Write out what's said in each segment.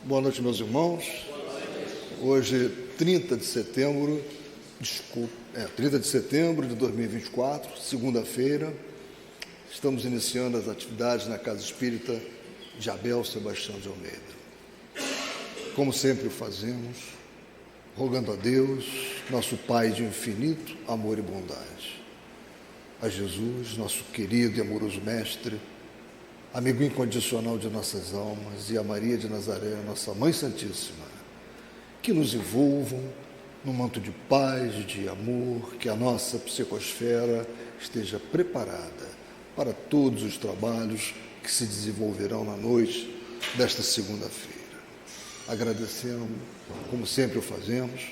Boa noite, meus irmãos. Hoje, 30 de setembro de 2024, segunda-feira. Estamos iniciando as atividades na Casa Espírita de Abel Sebastião de Almeida. Como sempre o fazemos, rogando a Deus, nosso Pai de infinito amor e bondade, a Jesus, nosso querido e amoroso Mestre, amigo incondicional de nossas almas, e a Maria de Nazaré, nossa Mãe Santíssima, que nos envolvam num manto de paz, de amor, que a nossa psicosfera esteja preparada para todos os trabalhos que se desenvolverão na noite desta segunda-feira. Agradecemos, como sempre o fazemos,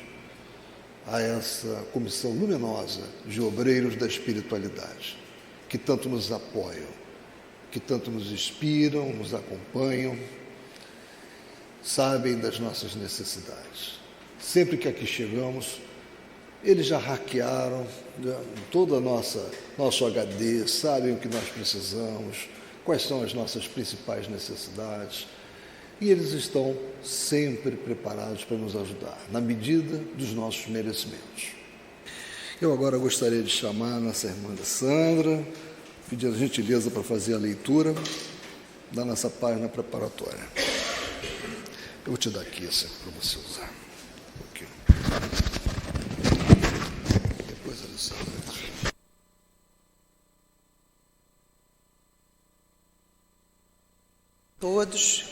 a essa comissão luminosa de obreiros da espiritualidade, que tanto nos apoiam, que tanto nos inspiram, nos acompanham, sabem das nossas necessidades. Sempre que aqui chegamos, eles já hackearam todo o nosso HD, sabem o que nós precisamos, quais são as nossas principais necessidades, e eles estão sempre preparados para nos ajudar, na medida dos nossos merecimentos. Eu agora gostaria de chamar a nossa irmã Sandra, pedindo a gentileza para fazer a leitura da nossa página preparatória. Eu vou te dar aqui essa para você usar. Okay. Depois a lição. Todos,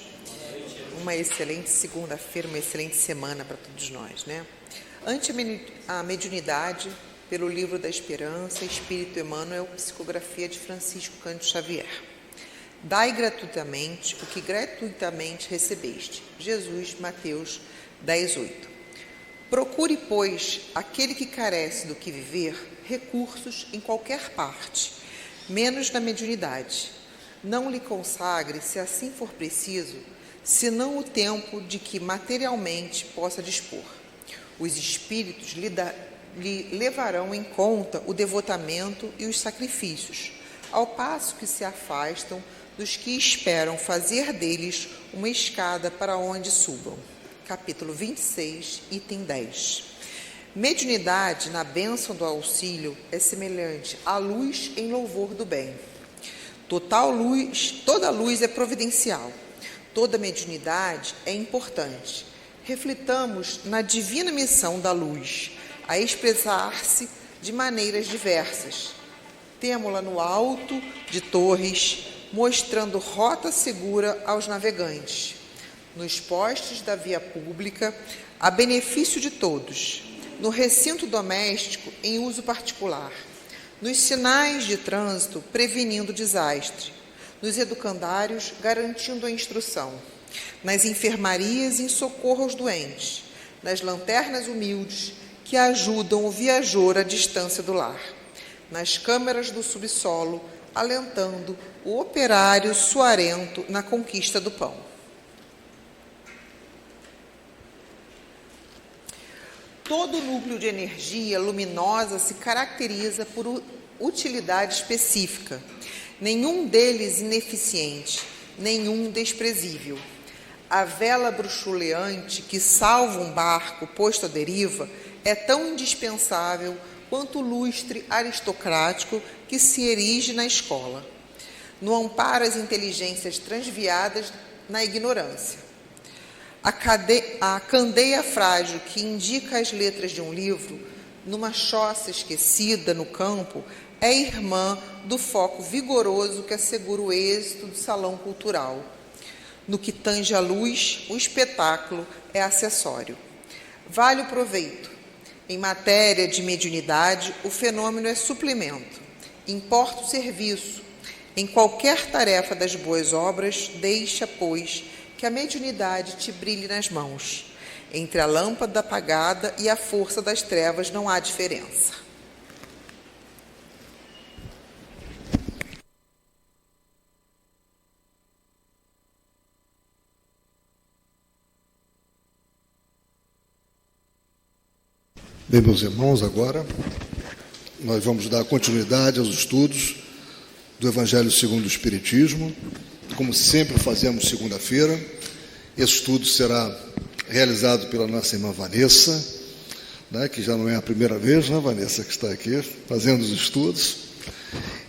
uma excelente segunda-feira, uma excelente semana para todos nós, né? Ante a mediunidade, pelo Livro da Esperança, Espírito Emmanuel, psicografia de Francisco Cândido Xavier. Dai gratuitamente o que gratuitamente recebeste. Jesus, Mateus 10:8. Procure, pois, aquele que carece do que viver, recursos em qualquer parte, menos na mediunidade. Não lhe consagre, se assim for preciso, senão o tempo de que materialmente possa dispor. Os espíritos lhe levarão em conta o devotamento e os sacrifícios, ao passo que se afastam dos que esperam fazer deles uma escada para onde subam. Capítulo 26, item 10. Mediunidade na bênção do auxílio é semelhante à luz em louvor do bem. Toda luz é providencial, toda mediunidade é importante. Reflitamos na divina missão da luz, a expressar-se de maneiras diversas. Temo-la no alto de torres, mostrando rota segura aos navegantes. Nos postes da via pública, a benefício de todos. No recinto doméstico, em uso particular. Nos sinais de trânsito, prevenindo desastre. Nos educandários, garantindo a instrução. Nas enfermarias, em socorro aos doentes. Nas lanternas humildes, que ajudam o viajor à distância do lar. Nas câmaras do subsolo, alentando o operário suarento na conquista do pão. Todo núcleo de energia luminosa se caracteriza por utilidade específica, nenhum deles ineficiente, nenhum desprezível. A vela bruxuleante que salva um barco posto à deriva é tão indispensável quanto o lustre aristocrático que se erige na escola, no amparo às inteligências transviadas na ignorância. A candeia frágil que indica as letras de um livro, numa choça esquecida no campo, é irmã do foco vigoroso que assegura o êxito do salão cultural. No que tange à luz, o espetáculo é acessório. Vale o proveito. Em matéria de mediunidade, o fenômeno é suplemento. Importa o serviço. Em qualquer tarefa das boas obras, deixa, pois, que a mediunidade te brilhe nas mãos. Entre a lâmpada apagada e a força das trevas não há diferença. Bem, meus irmãos, agora nós vamos dar continuidade aos estudos do Evangelho segundo o Espiritismo, como sempre fazemos segunda-feira. Esse estudo será realizado pela nossa irmã Vanessa, né, que já não é a primeira vez, né, Vanessa, que está aqui fazendo os estudos,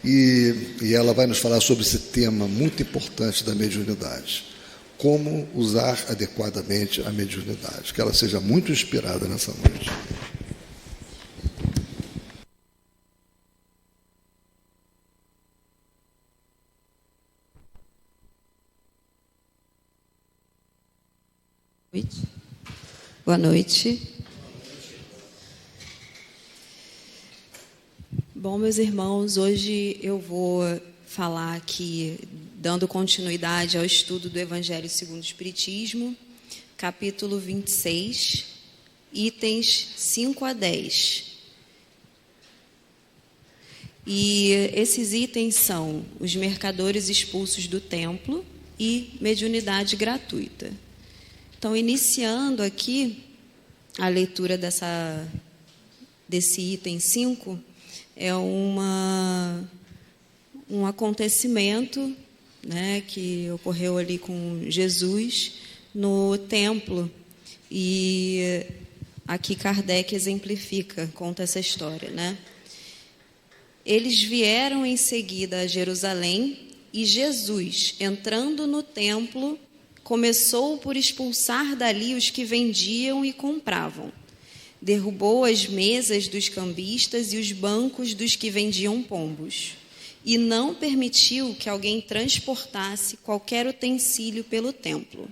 e ela vai nos falar sobre esse tema muito importante da mediunidade. Como usar adequadamente a mediunidade. Que ela seja muito inspirada nessa noite. Boa noite. Bom, meus irmãos, hoje eu vou falar aqui, dando continuidade ao estudo do Evangelho segundo o Espiritismo, capítulo 26, itens 5 a 10. E esses itens são os mercadores expulsos do templo e mediunidade gratuita. Então, iniciando aqui a leitura desse item 5, é um acontecimento, né, que ocorreu ali com Jesus no templo. E aqui Kardec exemplifica, conta essa história, né? Eles vieram em seguida a Jerusalém e Jesus, entrando no templo, começou por expulsar dali os que vendiam e compravam. Derrubou as mesas dos cambistas e os bancos dos que vendiam pombos. E não permitiu que alguém transportasse qualquer utensílio pelo templo.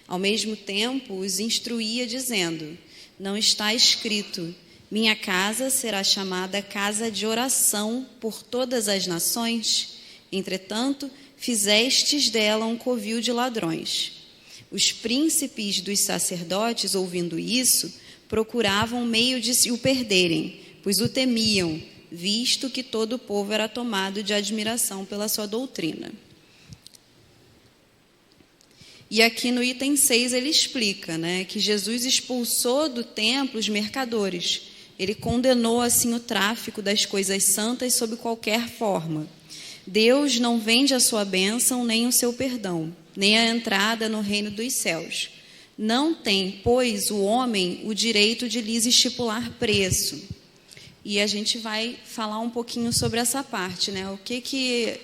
Ao mesmo tempo, os instruía, dizendo: não está escrito, minha casa será chamada casa de oração por todas as nações? Entretanto, fizestes dela um covil de ladrões. Os príncipes dos sacerdotes, ouvindo isso, procuravam meio de se o perderem, pois o temiam, visto que todo o povo era tomado de admiração pela sua doutrina. E aqui no item 6 ele explica, né, que Jesus expulsou do templo os mercadores. Ele condenou assim o tráfico das coisas santas sob qualquer forma. Deus não vende a sua bênção nem o seu perdão, nem a entrada no reino dos céus. Não tem, pois, o homem o direito de lhes estipular preço. E a gente vai falar um pouquinho sobre essa parte, né? O que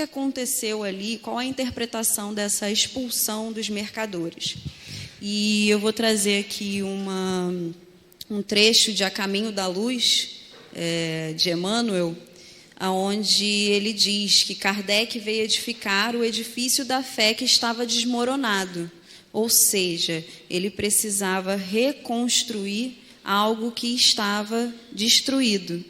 aconteceu ali, qual a interpretação dessa expulsão dos mercadores. E eu vou trazer aqui um trecho de A Caminho da Luz, de Emmanuel, onde ele diz que Kardec veio edificar o edifício da fé que estava desmoronado. Ou seja, ele precisava reconstruir algo que estava destruído.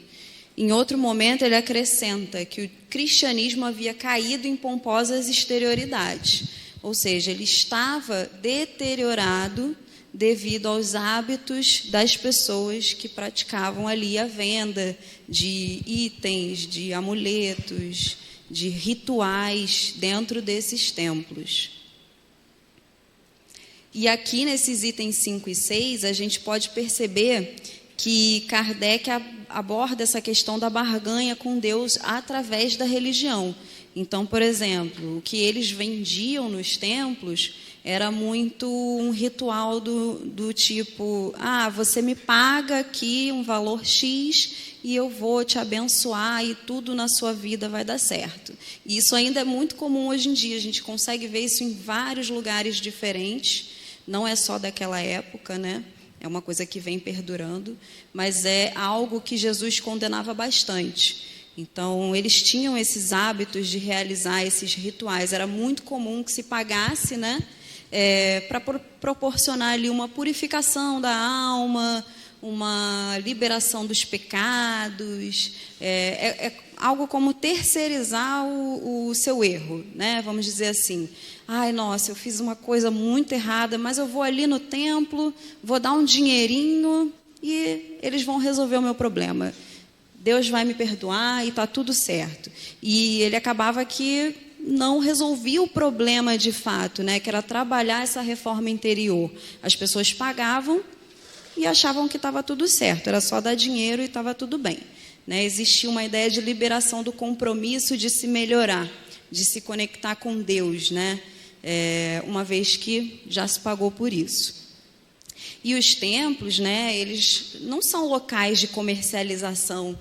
Em outro momento, ele acrescenta que o cristianismo havia caído em pomposas exterioridades. Ou seja, ele estava deteriorado devido aos hábitos das pessoas que praticavam ali a venda de itens, de amuletos, de rituais dentro desses templos. E aqui nesses itens 5 e 6, a gente pode perceber que Kardec aborda essa questão da barganha com Deus através da religião. Então, por exemplo, o que eles vendiam nos templos era muito um ritual do tipo: você me paga aqui um valor X e eu vou te abençoar e tudo na sua vida vai dar certo. E isso ainda é muito comum hoje em dia, a gente consegue ver isso em vários lugares diferentes, não é só daquela época, né? É uma coisa que vem perdurando, mas é algo que Jesus condenava bastante. Então, eles tinham esses hábitos de realizar esses rituais. Era muito comum que se pagasse, né, para proporcionar ali uma purificação da alma, uma liberação dos pecados. É algo como terceirizar o seu erro, né? Vamos dizer assim: ai, nossa, eu fiz uma coisa muito errada, mas eu vou ali no templo, vou dar um dinheirinho e eles vão resolver o meu problema. Deus vai me perdoar e está tudo certo. E ele acabava que não resolvia o problema de fato, né? Que era trabalhar essa reforma interior. As pessoas pagavam e achavam que estava tudo certo, era só dar dinheiro e estava tudo bem, né? Existia uma ideia de liberação do compromisso de se melhorar, de se conectar com Deus, né? uma vez que já se pagou por isso. E os templos, né, eles não são locais de comercialização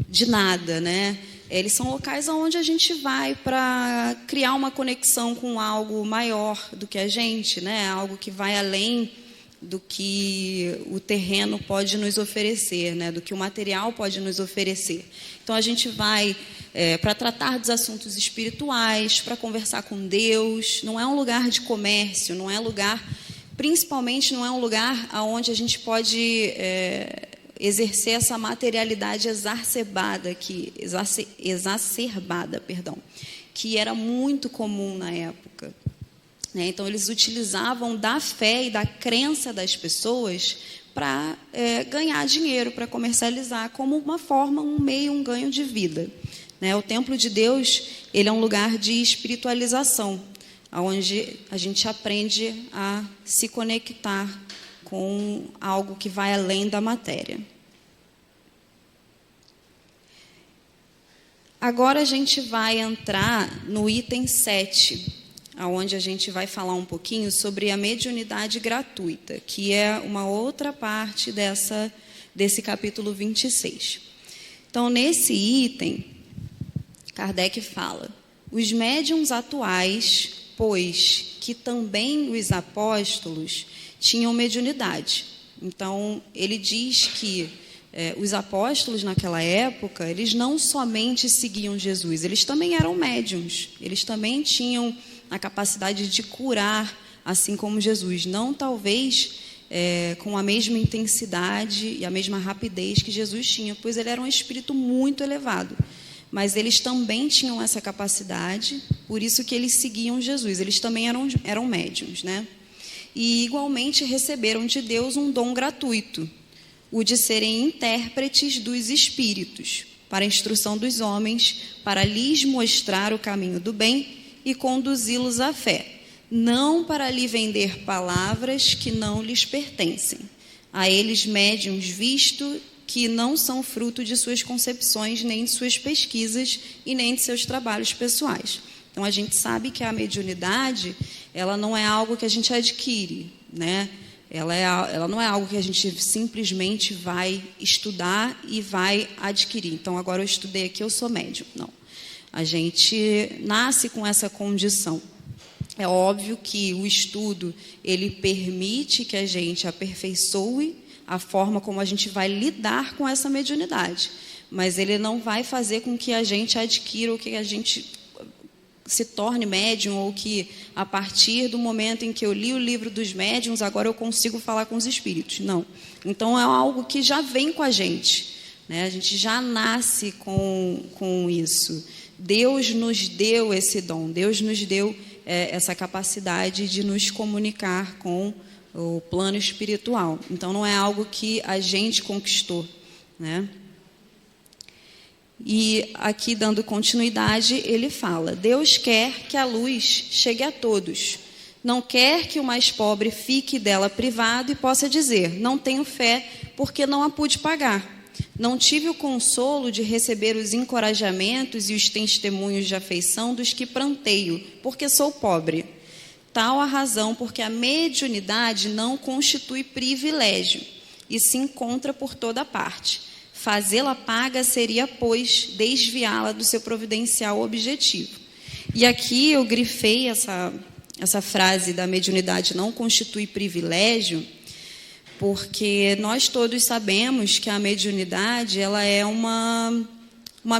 de nada, né? Eles são locais onde a gente vai para criar uma conexão com algo maior do que a gente, né? Algo que vai além do que o terreno pode nos oferecer, né? Do que o material pode nos oferecer. Então, a gente vai para tratar dos assuntos espirituais, para conversar com Deus. Não é um lugar de comércio, não é lugar... Principalmente não é um lugar onde a gente pode exercer essa materialidade exacerbada, que era muito comum na época. Né? Então, eles utilizavam da fé e da crença das pessoas para ganhar dinheiro, para comercializar, como uma forma, um meio, um ganho de vida. Né? O templo de Deus, ele é um lugar de espiritualização, onde a gente aprende a se conectar com algo que vai além da matéria. Agora a gente vai entrar no item 7, onde a gente vai falar um pouquinho sobre a mediunidade gratuita, que é uma outra parte desse capítulo 26. Então, nesse item, Kardec fala: os médiuns atuais, pois que também os apóstolos tinham mediunidade. Então, ele diz que os apóstolos naquela época, eles não somente seguiam Jesus, eles também eram médiuns, eles também tinham a capacidade de curar, assim como Jesus. Não talvez com a mesma intensidade e a mesma rapidez que Jesus tinha, pois ele era um espírito muito elevado. Mas eles também tinham essa capacidade, por isso que eles seguiam Jesus. Eles também eram médiuns, né? E, igualmente, receberam de Deus um dom gratuito, o de serem intérpretes dos espíritos, para a instrução dos homens, para lhes mostrar o caminho do bem e conduzi-los à fé, não para lhe vender palavras que não lhes pertencem. A eles, médiuns, visto que não são fruto de suas concepções, nem de suas pesquisas e nem de seus trabalhos pessoais. Então, a gente sabe que a mediunidade, ela não é algo que a gente adquire, né? Ela não é algo que a gente simplesmente vai estudar e vai adquirir. Então, agora eu estudei aqui, eu sou médium. Não. A gente nasce com essa condição. É óbvio que o estudo, ele permite que a gente aperfeiçoe a forma como a gente vai lidar com essa mediunidade, mas ele não vai fazer com que a gente adquira ou que a gente se torne médium, ou que a partir do momento em que eu li o livro dos médiuns, agora eu consigo falar com os espíritos. Não. Então, é algo que já vem com a gente, né? A gente já nasce com isso. Deus nos deu esse dom, Deus nos deu essa capacidade de nos comunicar com o plano espiritual. Então, não é algo que a gente conquistou, né? E aqui, dando continuidade, ele fala: Deus quer que a luz chegue a todos. Não quer que o mais pobre fique dela privado e possa dizer: não tenho fé porque não a pude pagar. Não tive o consolo de receber os encorajamentos e os testemunhos de afeição dos que pranteio, porque sou pobre. Tal a razão porque a mediunidade não constitui privilégio e se encontra por toda parte. Fazê-la paga seria, pois, desviá-la do seu providencial objetivo. E aqui eu grifei essa frase da mediunidade não constitui privilégio, porque nós todos sabemos que a mediunidade, ela é uma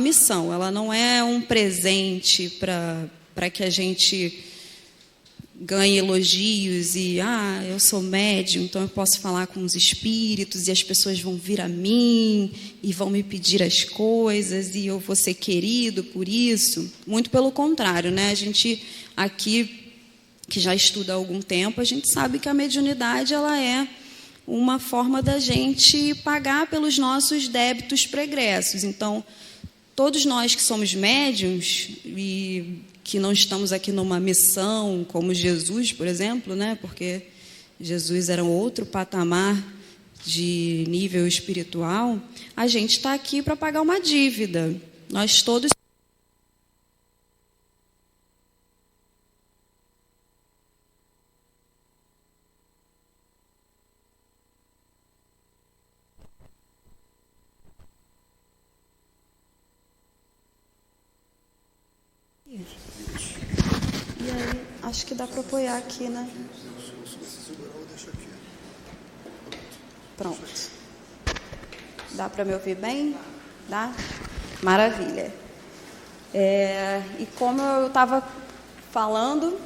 missão, ela não é um presente para que a gente ganhe elogios e, eu sou médium, então eu posso falar com os espíritos e as pessoas vão vir a mim e vão me pedir as coisas e eu vou ser querido por isso. Muito pelo contrário, né? A gente aqui, que já estuda há algum tempo, a gente sabe que a mediunidade, ela é uma forma da gente pagar pelos nossos débitos pregressos. Então, todos nós que somos médiuns e que não estamos aqui numa missão como Jesus, por exemplo, né? Porque Jesus era um outro patamar de nível espiritual, a gente está aqui para pagar uma dívida. Nós todos E aí, acho que dá para apoiar aqui, né? Pronto. Dá para me ouvir bem? Dá? Maravilha. E como eu estava falando,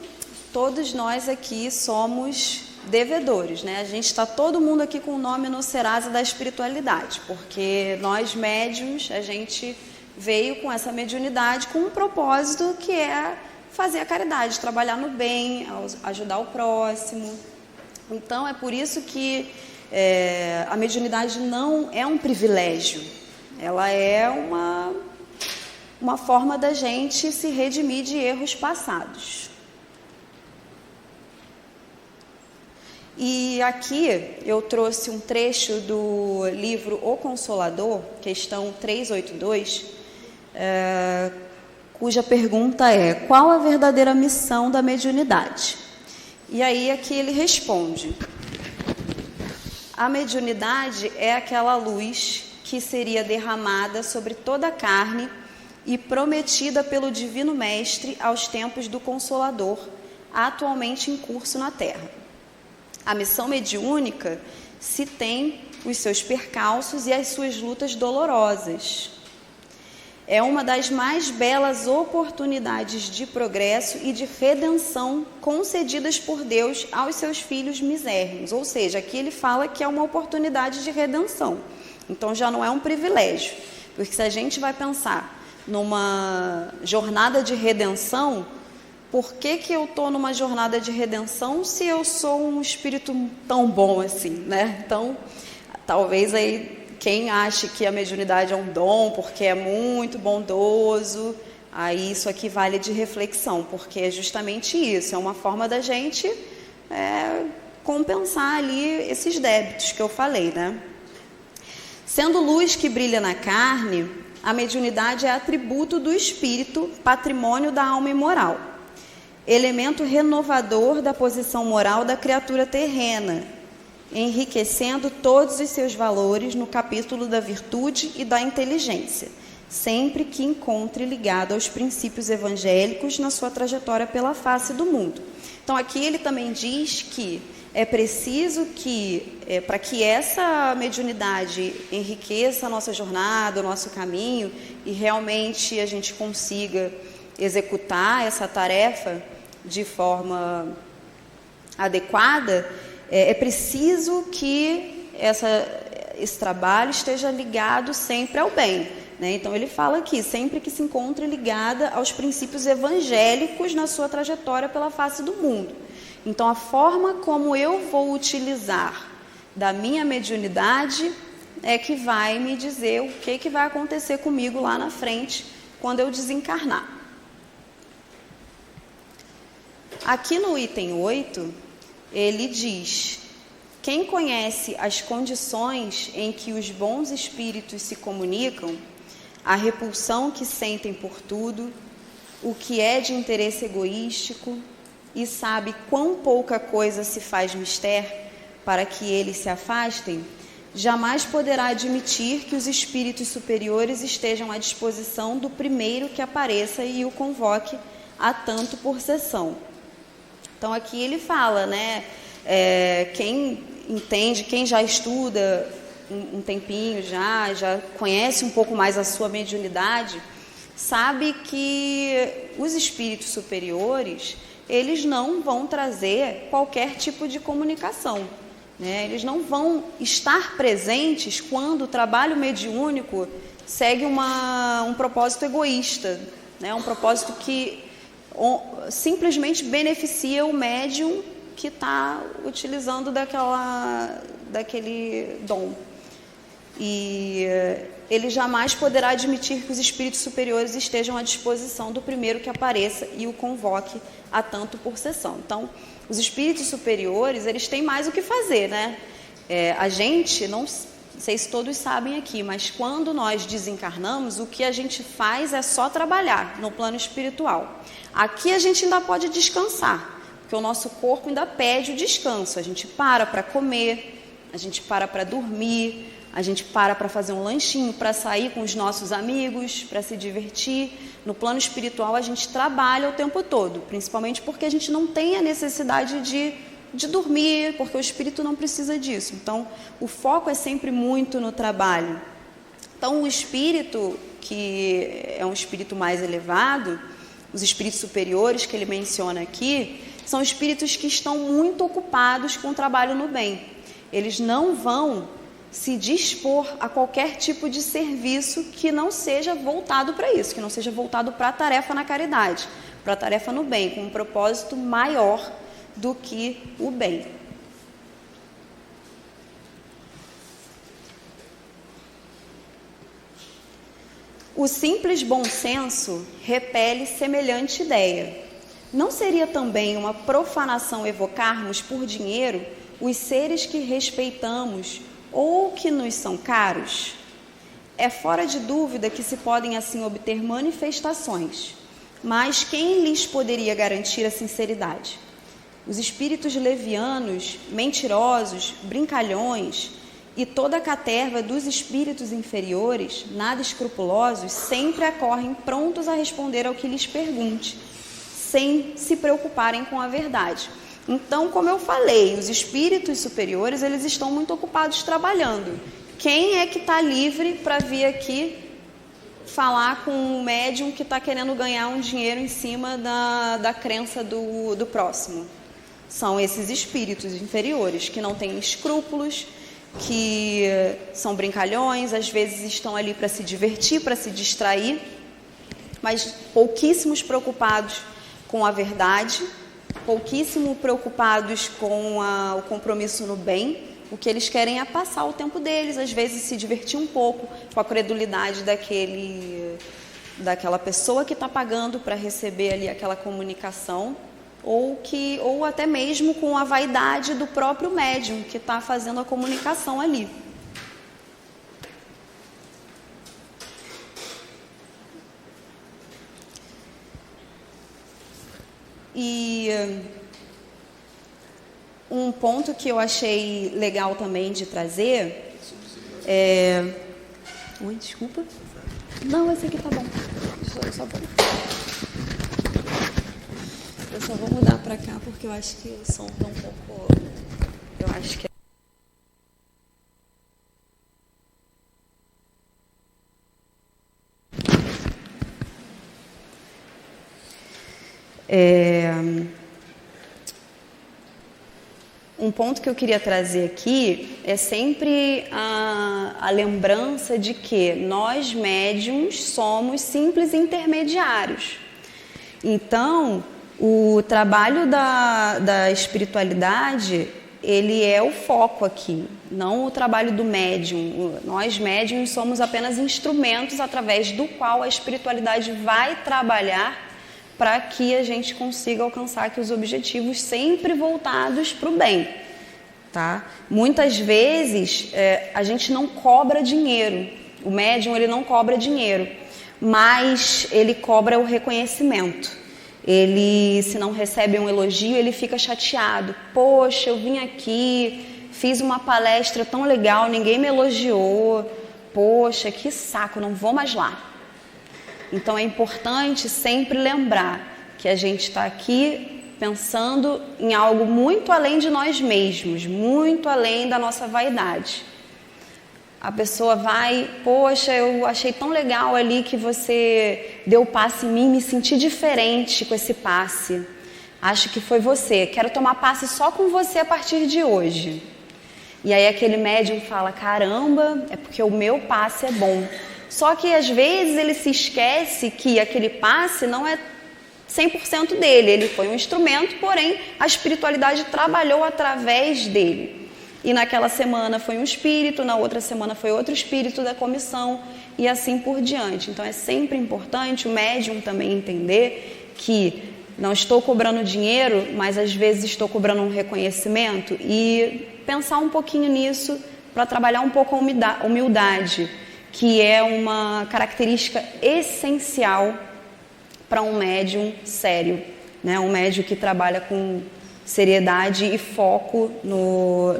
todos nós aqui somos devedores, né? A gente está todo mundo aqui com o nome no Serasa da espiritualidade, porque nós médiuns, a gente veio com essa mediunidade com um propósito que é fazer a caridade, trabalhar no bem, ajudar o próximo. Então, é por isso que a mediunidade não é um privilégio, ela é uma forma da gente se redimir de erros passados. E aqui eu trouxe um trecho do livro O Consolador, questão 382, cuja pergunta é: qual a verdadeira missão da mediunidade? E aí aqui ele responde: a mediunidade é aquela luz que seria derramada sobre toda a carne e prometida pelo Divino Mestre aos tempos do Consolador, atualmente em curso na Terra. A missão mediúnica se tem os seus percalços e as suas lutas dolorosas. É uma das mais belas oportunidades de progresso e de redenção concedidas por Deus aos seus filhos misérrimos. Ou seja, aqui ele fala que é uma oportunidade de redenção. Então já não é um privilégio. Porque se a gente vai pensar numa jornada de redenção, por que eu estou numa jornada de redenção se eu sou um espírito tão bom assim, né? Então, talvez aí quem acha que a mediunidade é um dom porque é muito bondoso, aí isso aqui vale de reflexão, porque é justamente isso, é uma forma da gente compensar ali esses débitos que eu falei, né? Sendo luz que brilha na carne, a mediunidade é atributo do espírito, patrimônio da alma imoral, elemento renovador da posição moral da criatura terrena, enriquecendo todos os seus valores no capítulo da virtude e da inteligência, sempre que encontre ligado aos princípios evangélicos na sua trajetória pela face do mundo. Então aqui ele também diz que é preciso que, para que essa mediunidade enriqueça a nossa jornada, o nosso caminho, e realmente a gente consiga executar essa tarefa de forma adequada, é preciso que esse trabalho esteja ligado sempre ao bem, né? Então ele fala aqui, sempre que se encontre ligada aos princípios evangélicos na sua trajetória pela face do mundo. Então a forma como eu vou utilizar da minha mediunidade é que vai me dizer o que vai acontecer comigo lá na frente quando eu desencarnar. Aqui no item 8, ele diz: quem conhece as condições em que os bons espíritos se comunicam, a repulsão que sentem por tudo, o que é de interesse egoístico, e sabe quão pouca coisa se faz mister para que eles se afastem, jamais poderá admitir que os espíritos superiores estejam à disposição do primeiro que apareça e o convoque a tanto por sessão. Então aqui ele fala, né, quem entende, quem já estuda um tempinho já conhece um pouco mais a sua mediunidade, sabe que os espíritos superiores, eles não vão trazer qualquer tipo de comunicação, né? Eles não vão estar presentes quando o trabalho mediúnico segue um propósito egoísta, né? Um propósito que simplesmente beneficia o médium que está utilizando daquele dom. E ele jamais poderá admitir que os espíritos superiores estejam à disposição do primeiro que apareça e o convoque a tanto por sessão. Então, os espíritos superiores, eles têm mais o que fazer, né? A gente, não sei se todos sabem aqui, mas quando nós desencarnamos, o que a gente faz é só trabalhar no plano espiritual. Aqui a gente ainda pode descansar, porque o nosso corpo ainda pede o descanso. A gente para comer, a gente para dormir, a gente para fazer um lanchinho, para sair com os nossos amigos, para se divertir. No plano espiritual, a gente trabalha o tempo todo, principalmente porque a gente não tem a necessidade de dormir, porque o espírito não precisa disso. Então, o foco é sempre muito no trabalho. Então, o espírito, que é um espírito mais elevado, os espíritos superiores que ele menciona aqui, são espíritos que estão muito ocupados com o trabalho no bem. Eles não vão se dispor a qualquer tipo de serviço que não seja voltado para isso, que não seja voltado para a tarefa na caridade, para a tarefa no bem, com um propósito maior do que o bem. O simples bom senso repele semelhante ideia. Não seria também uma profanação evocarmos por dinheiro os seres que respeitamos ou que nos são caros? É fora de dúvida que se podem assim obter manifestações, mas quem lhes poderia garantir a sinceridade? Os espíritos levianos, mentirosos, brincalhões e toda a caterva dos espíritos inferiores, nada escrupulosos, sempre acorrem prontos a responder ao que lhes pergunte, sem se preocuparem com a verdade. Então, como eu falei, os espíritos superiores, eles estão muito ocupados trabalhando. Quem é que está livre para vir aqui falar com um médium que está querendo ganhar um dinheiro em cima da crença do próximo? São esses espíritos inferiores, que não têm escrúpulos, que são brincalhões, às vezes estão ali para se divertir, para se distrair, mas pouquíssimos preocupados com a verdade, pouquíssimo preocupados com o compromisso no bem. O que eles querem é passar o tempo deles, às vezes se divertir um pouco com a credulidade daquela pessoa que está pagando para receber ali aquela comunicação, ou até mesmo com a vaidade do próprio médium que está fazendo a comunicação ali. E um ponto que eu achei legal também de trazer é... Oi, desculpa. Não, esse aqui tá bom. Eu só vou mudar para cá porque eu acho que o som tá um pouco... Eu acho que um ponto que eu queria trazer aqui é sempre a lembrança de que nós médiuns somos simples intermediários. Então, o trabalho da espiritualidade, ele é o foco aqui, não o trabalho do médium. Nós médiuns somos apenas instrumentos através do qual a espiritualidade vai trabalhar para que a gente consiga alcançar aqui os objetivos sempre voltados para o bem, tá? Muitas vezes a gente não cobra dinheiro, o médium ele não cobra dinheiro, mas ele cobra o reconhecimento. Ele, se não recebe um elogio, ele fica chateado. Poxa, eu vim aqui, fiz uma palestra tão legal, ninguém me elogiou. Poxa, que saco, não vou mais lá. Então é importante sempre lembrar que a gente está aqui pensando em algo muito além de nós mesmos, muito além da nossa vaidade. A pessoa vai, poxa, eu achei tão legal ali que você deu o passe em mim, me senti diferente com esse passe. Acho que foi você, quero tomar passe só com você a partir de hoje. E aí aquele médium fala, caramba, é porque o meu passe é bom. Só que às vezes ele se esquece que aquele passe não é 100% dele, ele foi um instrumento, porém a espiritualidade trabalhou através dele. E naquela semana foi um espírito, na outra semana foi outro espírito da comissão e assim por diante. Então é sempre importante o médium também entender que não estou cobrando dinheiro, mas às vezes estou cobrando um reconhecimento e pensar um pouquinho nisso para trabalhar um pouco a humildade, que é uma característica essencial para um médium sério, né? Um médium que trabalha com seriedade e foco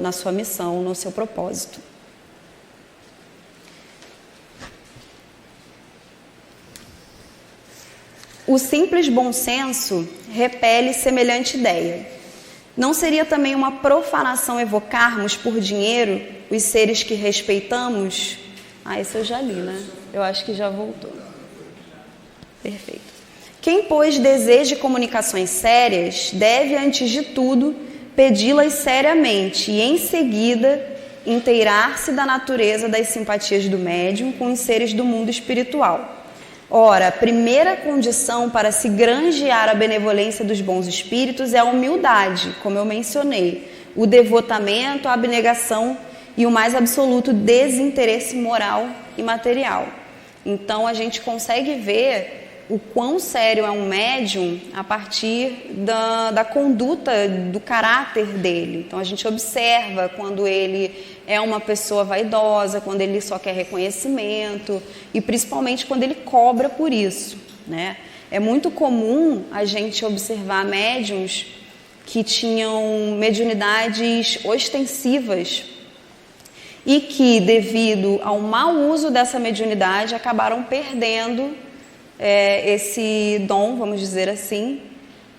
na sua missão, no seu propósito. O simples bom senso repele semelhante ideia. Não seria também uma profanação evocarmos por dinheiro os seres que respeitamos? Isso eu já li, né? Eu acho que já voltou. Perfeito. Quem, pois, deseja comunicações sérias, deve, antes de tudo, pedi-las seriamente e, em seguida, inteirar-se da natureza das simpatias do médium com os seres do mundo espiritual. Ora, a primeira condição para se granjear a benevolência dos bons espíritos é a humildade, como eu mencionei, o devotamento, a abnegação e o mais absoluto desinteresse moral e material. Então, a gente consegue ver o quão sério é um médium a partir da conduta, do caráter dele. Então, a gente observa quando ele é uma pessoa vaidosa, quando ele só quer reconhecimento e principalmente quando ele cobra por isso, né? É muito comum a gente observar médiums que tinham mediunidades ostensivas e que, devido ao mau uso dessa mediunidade, acabaram perdendo esse dom, vamos dizer assim,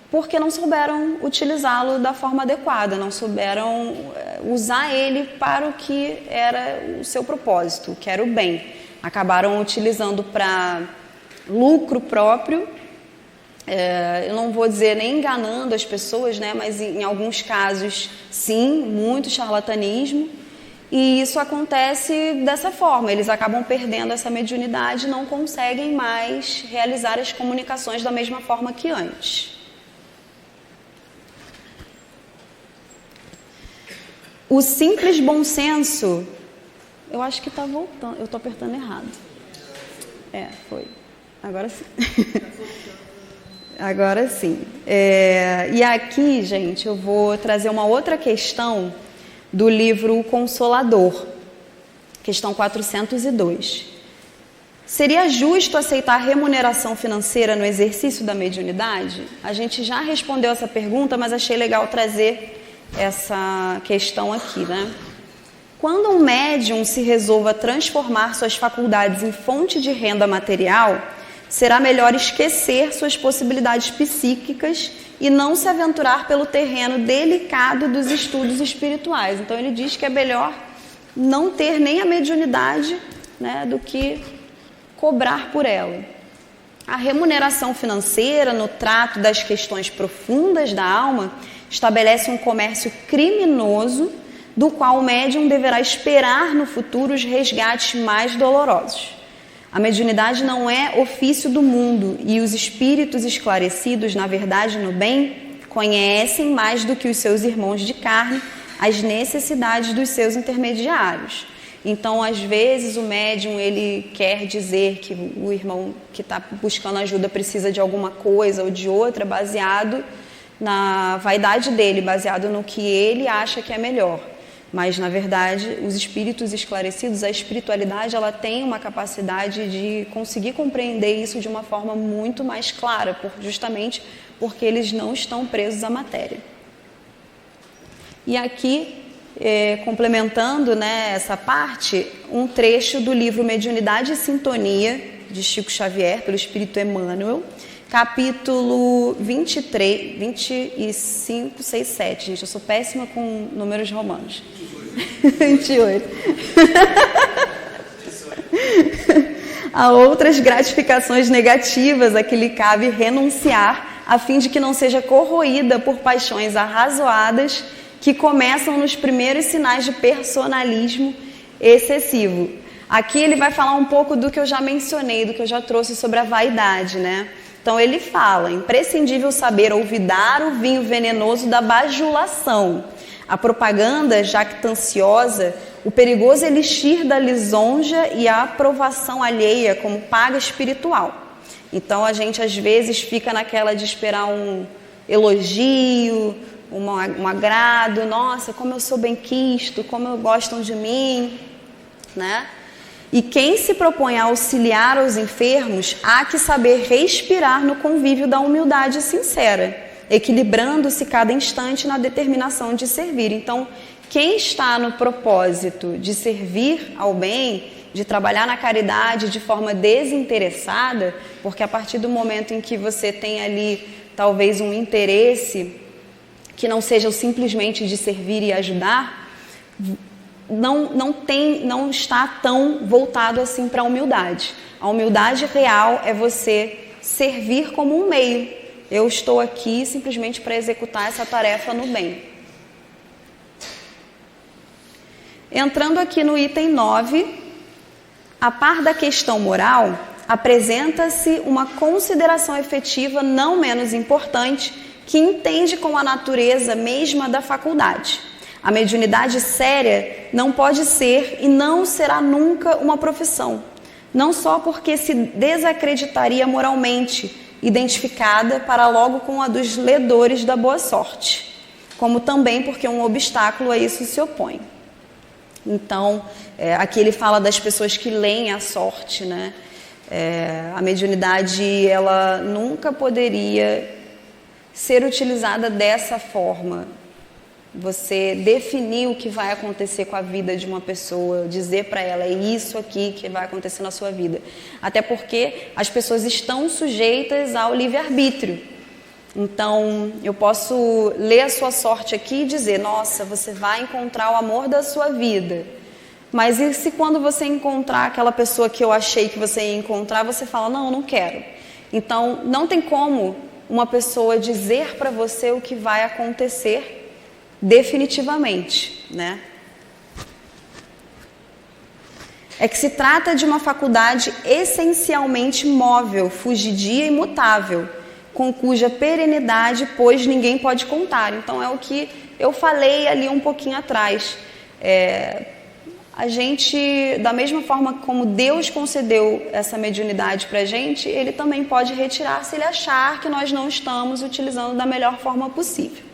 porque não souberam utilizá-lo da forma adequada, não souberam usar ele para o que era o seu propósito, que era o bem. Acabaram utilizando para lucro próprio, eu não vou dizer nem enganando as pessoas, né, mas em alguns casos, sim, muito charlatanismo. E isso acontece dessa forma, eles acabam perdendo essa mediunidade e não conseguem mais realizar as comunicações da mesma forma que antes. O simples bom senso, eu acho que está voltando, eu estou apertando errado. Foi. Agora sim. Agora sim. E aqui, gente, eu vou trazer uma outra questão do livro O Consolador, questão 402. Seria justo aceitar remuneração financeira no exercício da mediunidade? A gente já respondeu essa pergunta, mas achei legal trazer essa questão aqui, né? Quando um médium se resolva transformar suas faculdades em fonte de renda material, será melhor esquecer suas possibilidades psíquicas e não se aventurar pelo terreno delicado dos estudos espirituais. Então ele diz que é melhor não ter nem a mediunidade, né, do que cobrar por ela. A remuneração financeira no trato das questões profundas da alma estabelece um comércio criminoso do qual o médium deverá esperar no futuro os resgates mais dolorosos. A mediunidade não é ofício do mundo e os espíritos esclarecidos, na verdade, no bem, conhecem mais do que os seus irmãos de carne as necessidades dos seus intermediários. Então, às vezes, o médium ele quer dizer que o irmão que está buscando ajuda precisa de alguma coisa ou de outra, baseado na vaidade dele, baseado no que ele acha que é melhor. Mas, na verdade, os espíritos esclarecidos, a espiritualidade, ela tem uma capacidade de conseguir compreender isso de uma forma muito mais clara, justamente porque eles não estão presos à matéria. E aqui, complementando, né, essa parte, um trecho do livro Mediunidade e Sintonia, de Chico Xavier, pelo Espírito Emmanuel, capítulo 23, 25, 6, 7. Gente, eu sou péssima com números romanos. 28. Há outras gratificações negativas a que lhe cabe renunciar, a fim de que não seja corroída por paixões arrazoadas que começam nos primeiros sinais de personalismo excessivo. Aqui ele vai falar um pouco do que eu já mencionei, do que eu já trouxe sobre a vaidade, né? Então ele fala, imprescindível saber olvidar o vinho venenoso da bajulação, a propaganda jactanciosa, o perigoso elixir da lisonja e a aprovação alheia como paga espiritual. Então a gente às vezes fica naquela de esperar um elogio, um agrado, nossa, como eu sou benquisto, como gostam de mim, né? E quem se propõe a auxiliar os enfermos, há que saber respirar no convívio da humildade sincera, equilibrando-se cada instante na determinação de servir. Então, quem está no propósito de servir ao bem, de trabalhar na caridade de forma desinteressada, porque a partir do momento em que você tem ali talvez um interesse que não seja simplesmente de servir e ajudar, não está tão voltado assim para a humildade. A humildade real é você servir como um meio. Eu estou aqui simplesmente para executar essa tarefa no bem. Entrando aqui no item 9, a par da questão moral, apresenta-se uma consideração efetiva não menos importante que entende com a natureza mesma da faculdade. A mediunidade séria não pode ser e não será nunca uma profissão, não só porque se desacreditaria moralmente identificada para logo com a dos ledores da boa sorte, como também porque um obstáculo a isso se opõe. Então, aqui ele fala das pessoas que leem a sorte, né? A mediunidade, ela nunca poderia ser utilizada dessa forma. Você definir o que vai acontecer com a vida de uma pessoa, dizer para ela, é isso aqui que vai acontecer na sua vida. Até porque as pessoas estão sujeitas ao livre-arbítrio. Então, eu posso ler a sua sorte aqui e dizer, nossa, você vai encontrar o amor da sua vida. Mas e se quando você encontrar aquela pessoa que eu achei que você ia encontrar, você fala, não, não quero. Então, não tem como uma pessoa dizer para você o que vai acontecer definitivamente, né? É que se trata de uma faculdade essencialmente móvel, fugidia e mutável, com cuja perenidade, pois, ninguém pode contar. Então, é o que eu falei ali um pouquinho atrás. A gente, da mesma forma como Deus concedeu essa mediunidade para a gente, Ele também pode retirar se Ele achar que nós não estamos utilizando da melhor forma possível.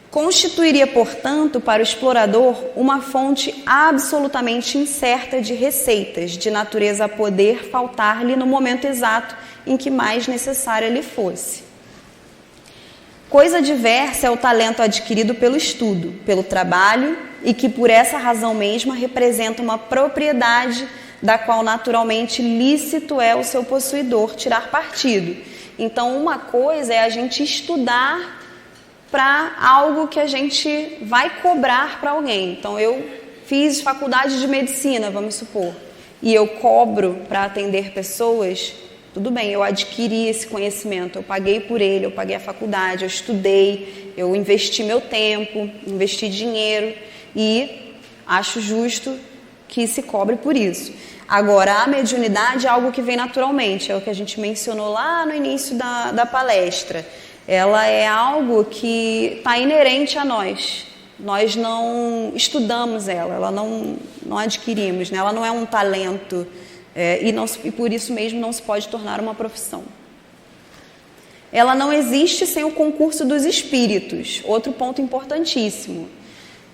Constituiria, portanto, para o explorador uma fonte absolutamente incerta de receitas, de natureza a poder faltar-lhe no momento exato em que mais necessária lhe fosse. Coisa diversa é o talento adquirido pelo estudo, pelo trabalho, e que por essa razão mesma representa uma propriedade da qual naturalmente lícito é o seu possuidor tirar partido. Então, uma coisa é a gente estudar para algo que a gente vai cobrar para alguém. Então, eu fiz faculdade de medicina, vamos supor, e eu cobro para atender pessoas. Tudo bem, eu adquiri esse conhecimento, eu paguei por ele, eu paguei a faculdade, eu estudei, eu investi meu tempo, investi dinheiro e acho justo que se cobre por isso. Agora, a mediunidade é algo que vem naturalmente, é o que a gente mencionou lá no início da palestra. Ela é algo que está inerente a nós. Nós não estudamos ela não adquirimos, né? Ela não é um talento. E por isso mesmo não se pode tornar uma profissão. Ela não existe sem o concurso dos espíritos. Outro ponto importantíssimo.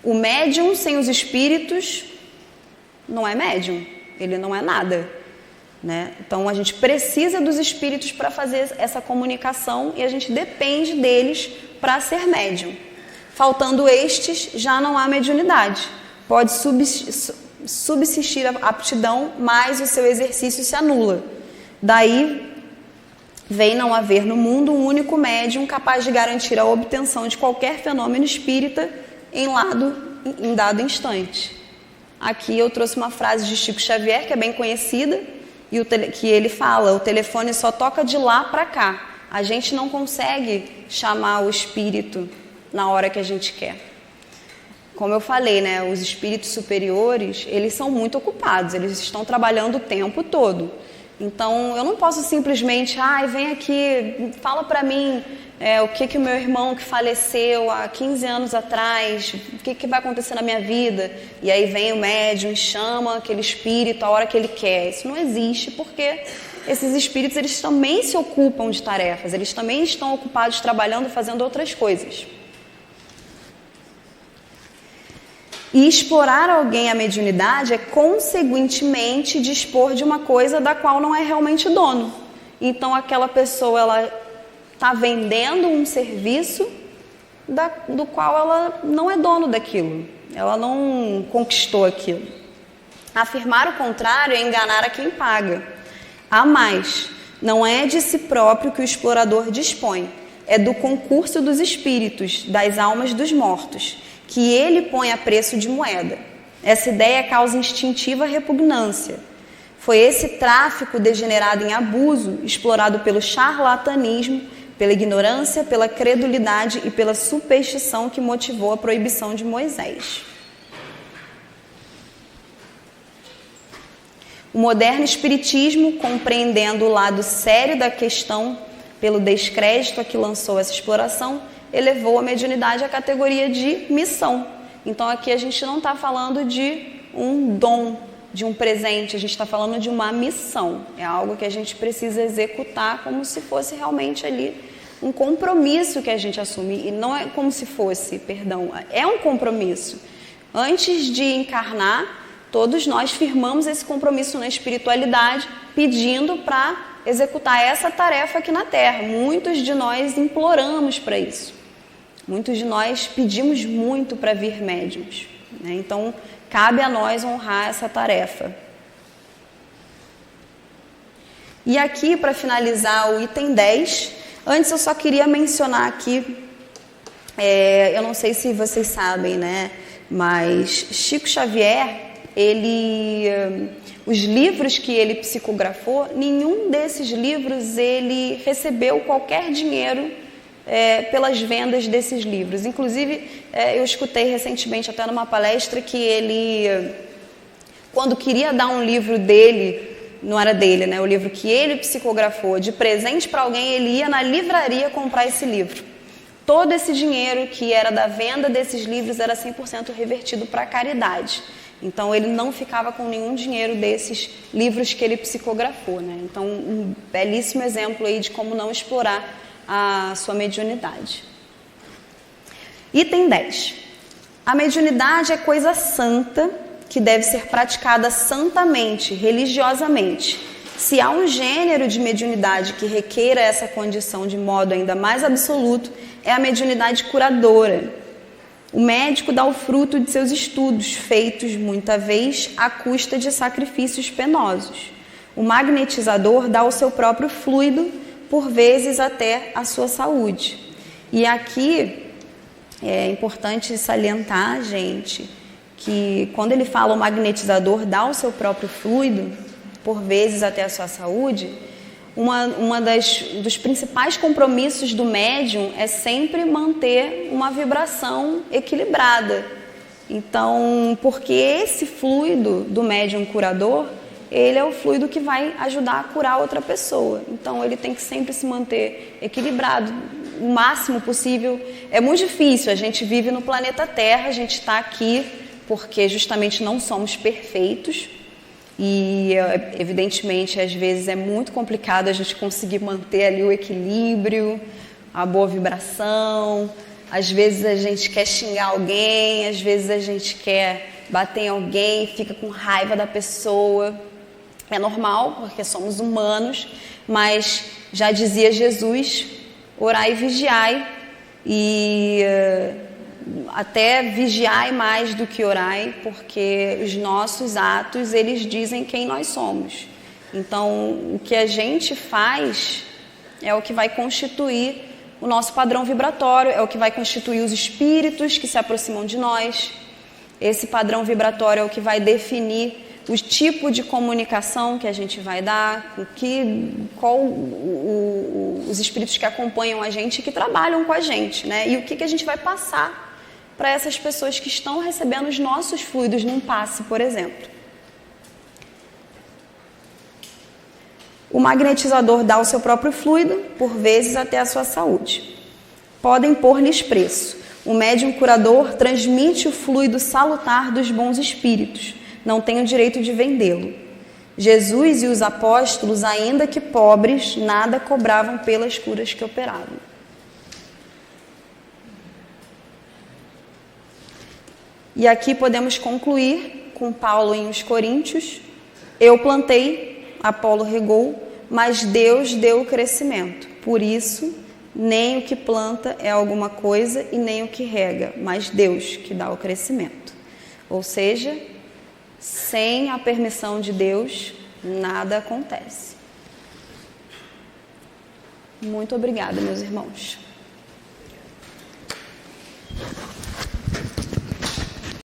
O médium sem os espíritos não é médium, ele não é nada, né? Então a gente precisa dos espíritos para fazer essa comunicação e a gente depende deles para ser médium. Faltando estes, já não há mediunidade. Pode subsistir a aptidão, mas o seu exercício se anula. Daí vem não haver no mundo um único médium capaz de garantir a obtenção de qualquer fenômeno espírita em dado instante. Aqui eu trouxe uma frase de Chico Xavier, que é bem conhecida, e que ele fala, o telefone só toca de lá para cá. A gente não consegue chamar o espírito na hora que a gente quer. Como eu falei, né, os espíritos superiores, eles são muito ocupados, eles estão trabalhando o tempo todo. Então, eu não posso simplesmente, vem aqui, fala para mim o que o meu irmão que faleceu há 15 anos atrás, o que vai acontecer na minha vida. E aí vem o médium e chama aquele espírito a hora que ele quer. Isso não existe porque esses espíritos, eles também se ocupam de tarefas, eles também estão ocupados trabalhando, fazendo outras coisas. E explorar alguém a mediunidade é, conseguintemente, dispor de uma coisa da qual não é realmente dono. Então, aquela pessoa, ela está vendendo um serviço do qual ela não é dono daquilo. Ela não conquistou aquilo. Afirmar o contrário é enganar a quem paga. Há mais, não é de si próprio que o explorador dispõe, é do concurso dos espíritos, das almas dos mortos, que ele põe a preço de moeda. Essa ideia causa instintiva repugnância. Foi esse tráfico degenerado em abuso, explorado pelo charlatanismo, pela ignorância, pela credulidade e pela superstição que motivou a proibição de Moisés. O moderno espiritismo, compreendendo o lado sério da questão pelo descrédito a que lançou essa exploração, elevou a mediunidade à categoria de missão. Então aqui a gente não está falando de um dom, de um presente, a gente está falando de uma missão. É algo que a gente precisa executar como se fosse realmente ali um compromisso que a gente assume. E não é como se fosse, perdão, é um compromisso. Antes de encarnar, todos nós firmamos esse compromisso na espiritualidade, pedindo para executar essa tarefa aqui na Terra. Muitos de nós imploramos para isso. Muitos de nós pedimos muito para vir médiuns, né? Então, cabe a nós honrar essa tarefa. E aqui, para finalizar o item 10, antes eu só queria mencionar aqui, eu não sei se vocês sabem, né? Mas Chico Xavier, os livros que ele psicografou, nenhum desses livros ele recebeu qualquer dinheiro pelas vendas desses livros. Inclusive, eu escutei recentemente até numa palestra que ele, quando queria dar um livro dele, não era dele, né? O livro que ele psicografou de presente para alguém, ele ia na livraria comprar esse livro. Todo esse dinheiro que era da venda desses livros era 100% revertido para a caridade. Então, ele não ficava com nenhum dinheiro desses livros que ele psicografou, né? Então, um belíssimo exemplo aí de como não explorar a sua mediunidade. Item 10. A mediunidade é coisa santa que deve ser praticada santamente, religiosamente. Se há um gênero de mediunidade que requeira essa condição de modo ainda mais absoluto, é a mediunidade curadora. O médico dá o fruto de seus estudos, feitos muita vez à custa de sacrifícios penosos. O magnetizador dá o seu próprio fluido, por vezes até a sua saúde. E aqui é importante salientar, gente, que quando ele fala o magnetizador dá o seu próprio fluido, por vezes até a sua saúde, dos principais compromissos do médium é sempre manter uma vibração equilibrada. Então, porque esse fluido do médium curador, ele é o fluido que vai ajudar a curar outra pessoa. Então, ele tem que sempre se manter equilibrado, o máximo possível. É muito difícil, a gente vive no planeta Terra, a gente está aqui porque justamente não somos perfeitos. E, evidentemente, às vezes é muito complicado a gente conseguir manter ali o equilíbrio, a boa vibração. Às vezes a gente quer xingar alguém, às vezes a gente quer bater em alguém, fica com raiva da pessoa. É normal, porque somos humanos, mas já dizia Jesus, orai e vigiai, e até vigiai mais do que orai, porque os nossos atos, eles dizem quem nós somos. Então, o que a gente faz é o que vai constituir o nosso padrão vibratório, é o que vai constituir os espíritos que se aproximam de nós. Esse padrão vibratório é o que vai definir o tipo de comunicação que a gente vai dar, os espíritos que acompanham a gente e que trabalham com a gente, né? E o que a gente vai passar para essas pessoas que estão recebendo os nossos fluidos num passe, por exemplo. O magnetizador dá o seu próprio fluido, por vezes até a sua saúde. Podem pôr-lhes preço. O médium curador transmite o fluido salutar dos bons espíritos. Não tem o direito de vendê-lo. Jesus e os apóstolos, ainda que pobres, nada cobravam pelas curas que operavam. E aqui podemos concluir com Paulo em os Coríntios: eu plantei, Apolo regou, mas Deus deu o crescimento. Por isso, nem o que planta é alguma coisa e nem o que rega, mas Deus que dá o crescimento. Ou seja, Sem a permissão de Deus, nada acontece. Muito obrigada, meus irmãos.